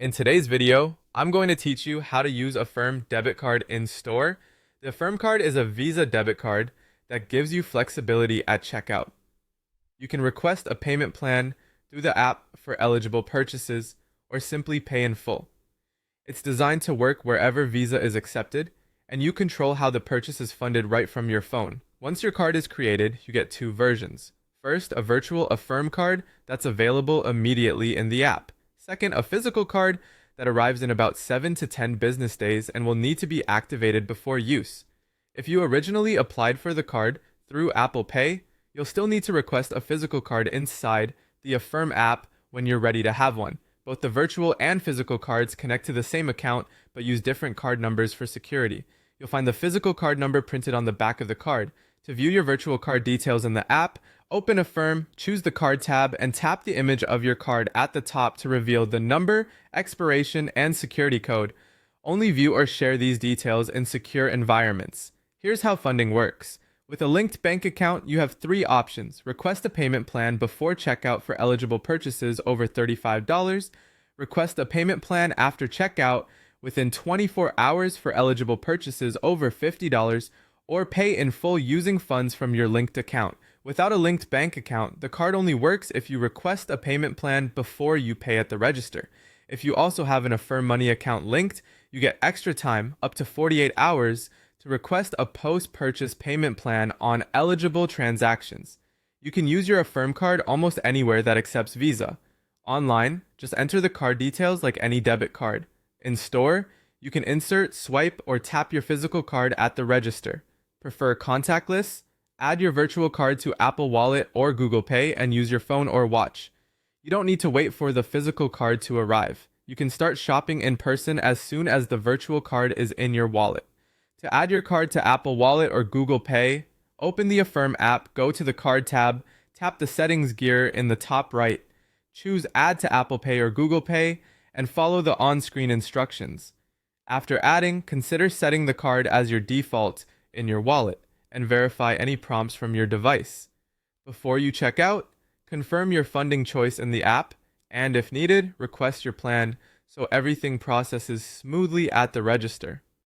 In today's video, I'm going to teach you how to use Affirm Debit Card in store. The Affirm Card is a Visa debit card that gives you flexibility at checkout. You can request a payment plan through the app for eligible purchases or simply pay in full. It's designed to work wherever Visa is accepted, and you control how the purchase is funded right from your phone. Once your card is created, you get two versions. First, a virtual Affirm card that's available immediately in the app. Second, a physical card that arrives in about 7 to 10 business days and will need to be activated before use. If you originally applied for the card through Apple Pay, you'll still need to request a physical card inside the Affirm app when you're ready to have one. Both the virtual and physical cards connect to the same account but use different card numbers for security. You'll find the physical card number printed on the back of the card. To view your virtual card details in the app, open Affirm, choose the card tab, and tap the image of your card at the top to reveal the number, expiration, and security code. Only view or share these details in secure environments. Here's how funding works. With a linked bank account, you have three options. Request a payment plan before checkout for eligible purchases over $35. Request a payment plan after checkout within 24 hours for eligible purchases over $50, or pay in full using funds from your linked account. Without a linked bank account, the card only works if you request a payment plan before you pay at the register. If you also have an Affirm Money account linked, you get extra time, up to 48 hours, to request a post-purchase payment plan on eligible transactions. You can use your Affirm card almost anywhere that accepts Visa. Online, just enter the card details like any debit card. In store, you can insert, swipe, or tap your physical card at the register. Prefer contactless? Add your virtual card to Apple Wallet or Google Pay and use your phone or watch. You don't need to wait for the physical card to arrive. You can start shopping in person as soon as the virtual card is in your wallet. To add your card to Apple Wallet or Google Pay, open the Affirm app, go to the Card tab, tap the Settings gear in the top right, choose Add to Apple Pay or Google Pay, and follow the on-screen instructions. After adding, consider setting the card as your default in your wallet and verify any prompts from your device. Before you check out, confirm your funding choice in the app, and if needed, request your plan so everything processes smoothly at the register.